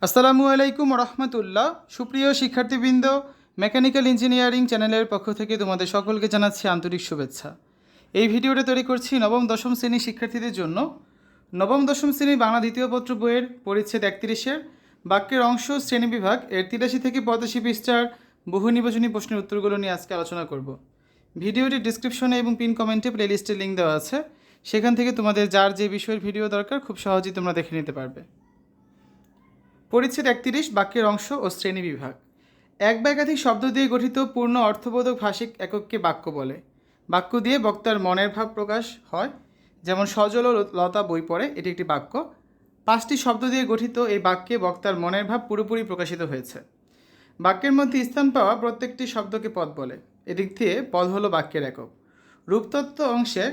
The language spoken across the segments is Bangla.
আসসালামু আলাইকুম রহমতুল্লাহ। সুপ্রিয় শিক্ষার্থীবৃন্দ, মেকানিক্যাল ইঞ্জিনিয়ারিং চ্যানেলের পক্ষ থেকে তোমাদের সকলকে জানাচ্ছি আন্তরিক শুভেচ্ছা। এই ভিডিওটা তৈরি করছি নবম দশম শ্রেণীর শিক্ষার্থীদের জন্য। নবম দশম শ্রেণী বাংলা দ্বিতীয় পত্র বইয়ের পরিচ্ছেদ 31-এর বাক্যের অংশ শ্রেণীবিভাগ এর 83 থেকে 85 পৃষ্ঠার বহু নির্বাচনী প্রশ্নের উত্তরগুলো নিয়ে আজকে আলোচনা করব। ভিডিওটির ডিসক্রিপশনে এবং পিন কমেন্টে প্লেলিস্টের লিঙ্ক দেওয়া আছে, সেখান থেকে তোমাদের যার যে বিষয়ের ভিডিও দরকার খুব সহজেই তোমরা দেখে নিতে পারবে। পরিচ্ছেদ 31 বাক্যের অংশ ও শ্রেণীবিভাগ। এক বা একাধিক শব্দ দিয়ে গঠিত পূর্ণ অর্থবোধক ভাষিক একককে বাক্য বলে। বাক্য দিয়ে বক্তার মনের ভাব প্রকাশ হয়, যেমন সজল ও লতা বই পড়ে, এটি একটি বাক্য। 5টি শব্দ দিয়ে গঠিত এই বাক্যে বক্তার মনের ভাব পুরোপুরি প্রকাশিত হয়েছে। বাক্যের মধ্যে স্থান পাওয়া প্রত্যেকটি শব্দকে পদ বলে। এদিক থেকে পদ হলো বাক্যের একক। রূপতত্ত্ব অংশে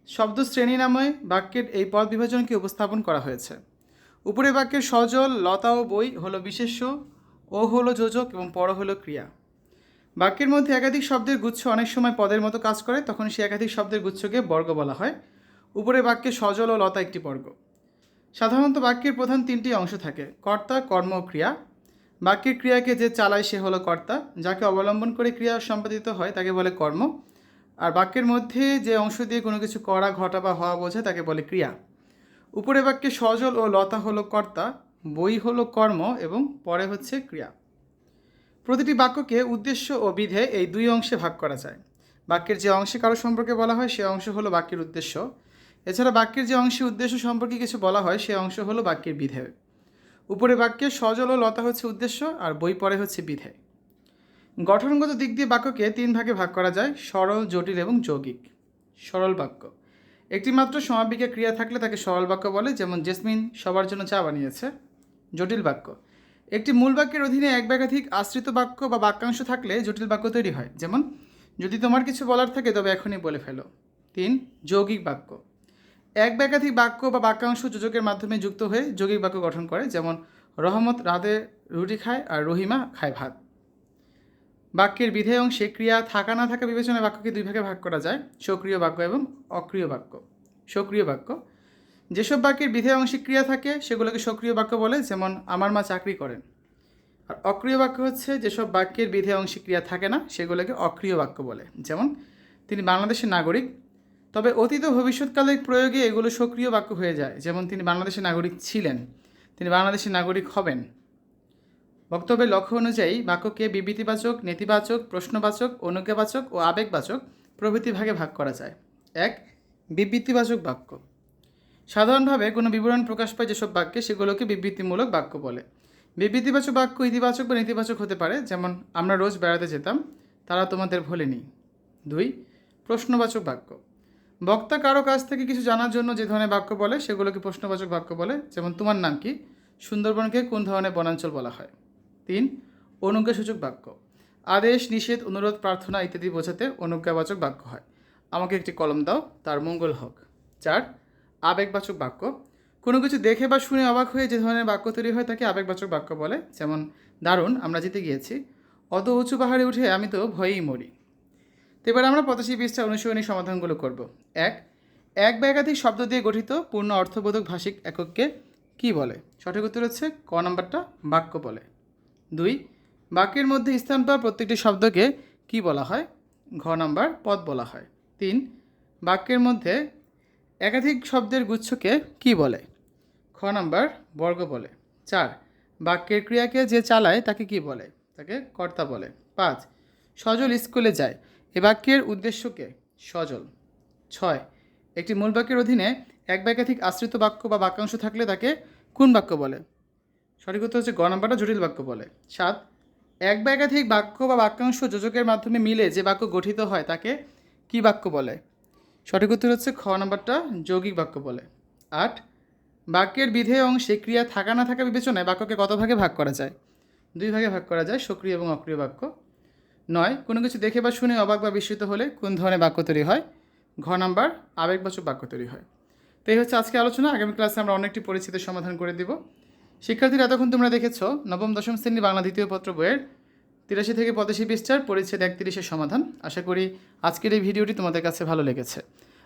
শব্দ শ্রেণী নামে বাক্যের এই পদ বিভাজনকে উপস্থাপন করা হয়েছে। উপরে বাক্যের সজল, লতা ও বই হলো বিশেষ্য, ও হলো যোজক এবং পর হলো ক্রিয়া। বাক্যের মধ্যে একাধিক শব্দের গুচ্ছ অনেক সময় পদের মতো কাজ করে, তখন সে একাধিক শব্দের গুচ্ছকে বর্গ বলা হয়। উপরে বাক্যে সজল ও লতা একটি বর্গ। সাধারণত বাক্যের প্রধান 3টি অংশ থাকে: কর্তা, কর্ম ও ক্রিয়া। বাক্যের ক্রিয়াকে যে চালায় সে হলো কর্তা, যাকে অবলম্বন করে ক্রিয়া সম্পাদিত হয় তাকে বলে কর্ম। আর বাক্যের মধ্যে যে অংশ দিয়ে কোনো কিছু করা, ঘটা বা হওয়া বোঝায় তাকে বলে ক্রিয়া। উপরে বাক্যে সজল ও লতা হলো কর্তা, বই হলো কর্ম এবং পরে হচ্ছে ক্রিয়া। প্রতিটি বাক্যকে উদ্দেশ্য ও বিধেয় এই দুই অংশে ভাগ করা যায়। বাক্যের যে অংশে কারো সম্পর্কে বলা হয় সে অংশ হলো বাক্যের উদ্দেশ্য। এছাড়া বাক্যের যে অংশে উদ্দেশ্য সম্পর্কে কিছু বলা হয় সে অংশ হলো বাক্যের বিধেয়। উপরে বাক্যে সজল ও লতা হচ্ছে উদ্দেশ্য আর বই পরে হচ্ছে বিধেয়। গঠনগত দিক দিয়ে বাক্যকে 3 ভাগে ভাগ করা যায়: সরল, জটিল এবং যৌগিক। সরল বাক্য: একটি মাত্র সমাপিকা ক্রিয়া থাকলে তাকে সরল বাক্য বলে, যেমন জেসমিন সবার জন্য চা বানিয়েছে। জটিল বাক্য: একটি মূল বাক্যের অধীনে এক বা একাধিক আশ্রিত বাক্য বা বাক্যাংশ থাকলে জটিল বাক্য তৈরি হয়, যেমন যদি তোমার কিছু বলার থাকে তবে এখনই বলে ফেলো। 3. যৌগিক বাক্য: এক বা একাধিক বাক্য বা বাক্যাংশ যোজকের মাধ্যমে যুক্ত হয়ে যৌগিক বাক্য গঠন করে, যেমন রহমত রাতে রুটি খায় আর রহিমা খায় ভাত। বাক্যের বিধেয় অংশে ক্রিয়া থাকা না থাকা বিবেচনায় বাক্যকে 2 ভাগে ভাগ করা যায়: সক্রিয় বাক্য এবং অক্রিয় বাক্য। সক্রিয় বাক্য: যেসব বাক্যের বিধেয় অংশে ক্রিয়া থাকে সেগুলোকে সক্রিয় বাক্য বলে, যেমন আমার মা চাকরি করেন। আর অক্রিয় বাক্য হচ্ছে যেসব বাক্যের বিধেয় অংশে ক্রিয়া থাকে না সেগুলোকে অক্রিয় বাক্য বলে, যেমন তিনি বাংলাদেশের নাগরিক। তবে অতীত ও ভবিষ্যৎকালের প্রয়োগে এগুলো সক্রিয় বাক্য হয়ে যায়, যেমন তিনি বাংলাদেশের নাগরিক ছিলেন, তিনি বাংলাদেশের নাগরিক হবেন। বক্তব্যের লক্ষ্য অনুযায়ী বাক্যকে বিবৃতিবাচক, নেতিবাচক, প্রশ্নবাচক, অনুজ্ঞাবাচক ও আবেগবাচক প্রভৃতি ভাগে ভাগ করা যায়। 1. বিবৃতিবাচক বাক্য: সাধারণভাবে কোনো বিবরণ প্রকাশ পায় যেসব বাক্যে সেগুলোকে বিবৃতিমূলক বাক্য বলে। বিবৃতিবাচক বাক্য ইতিবাচক বা নেতিবাচক হতে পারে, যেমন আমরা রোজ বেড়াতে যেতাম, তারা তোমাদের ভোলেনি। 2. প্রশ্নবাচক বাক্য: বক্তা কারো কাছ থেকে কিছু জানার জন্য যে ধরনের বাক্য বলে সেগুলোকে প্রশ্নবাচক বাক্য বলে, যেমন তোমার নাম কি, সুন্দরবনকে কোন ধরনের বনাঞ্চল বলা হয়। 3. অনুজ্ঞাসূচক বাক্য: আদেশ, নিষেধ, অনুরোধ, প্রার্থনা ইত্যাদি বোঝাতে অনুজ্ঞাবাচক বাক্য হয়। আমাকে একটি কলম দাও, তার মঙ্গল হোক। 4. আবেগবাচক বাক্য: কোনো কিছু দেখে বা শুনে অবাক হয়ে যে ধরনের বাক্য তৈরি হয় তাকে আবেগবাচক বাক্য বলে, যেমন দারুণ, আমরা জিতে গিয়েছি, অত উঁচু পাহাড়ে উঠে আমি তো ভয়েই মরি। তো এবার আমরা 85 পৃষ্ঠা অনুশীলনী সমাধানগুলো করব। 1. এক বা একাধিক শব্দ দিয়ে গঠিত পূর্ণ অর্থবোধক ভাষিক একককে কী বলে? সঠিক উত্তর হচ্ছে ক নাম্বারটা, বাক্য বলে। 2. বাক্যের মধ্যে স্থান পাওয়া প্রত্যেকটি শব্দকে কী বলা হয়? ঘ নাম্বার, পদ বলা হয়। 3. বাক্যের মধ্যে একাধিক শব্দের গুচ্ছকে কী বলে? খ নাম্বার, বর্গ বলে। 4. বাক্যের ক্রিয়াকে যে চালায় তাকে কী বলে? তাকে কর্তা বলে। 5. সজল স্কুলে যায়, এ বাক্যের উদ্দেশ্যকে? সজল। 6. একটি মূল বাক্যের অধীনে এক বা একাধিক আশ্রিত বাক্য বা বাক্যাংশ থাকলে তাকে কোন বাক্য বলে? সঠিক উত্তর হচ্ছে গ নাম্বারটা, জটিল বাক্য বলে। 7. এক বা একাধিক বাক্য বা বাক্যাংশ যোজকের মাধ্যমে মিলে যে বাক্য গঠিত হয় তাকে কী বাক্য বলে? সঠিক উত্তর হচ্ছে খ নাম্বারটা, যৌগিক বাক্য বলে। 8. বাক্যের বিধেয় অংশে ক্রিয়া থাকা না থাকা বিবেচনায় বাক্যকে কত ভাগে ভাগ করা যায়? 2 ভাগে ভাগ করা যায়, সক্রিয় এবং অক্রিয় বাক্য। 9. কোনো কিছু দেখে বা শুনে অবাক বা বিস্মিত হলে কোন ধরনের বাক্য তৈরি হয়? ঘ নাম্বার, আবেগবাচক বাক্য তৈরি হয়। তো এই হচ্ছে আজকে আলোচনা। আগামী ক্লাসে আমরা অনেকটি পরিচিতির সমাধান করে দিব। শিক্ষার্থীরা, এতক্ষণ তোমরা দেখেছো নবম দশম শ্রেণী বাংলা দ্বিতীয় পত্র বইয়ের 83 থেকে 85 পৃষ্ঠার পরিচ্ছেদ 31-এর সমাধান। আশা করি আজকের এই ভিডিওটি তোমাদের কাছে ভালো লেগেছে।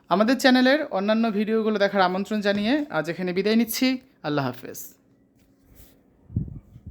আমাদের চ্যানেলের অন্যান্য ভিডিওগুলো দেখার আমন্ত্রণ জানিয়ে আজ এখানে বিদায় নিচ্ছি। আল্লাহ হাফেজ।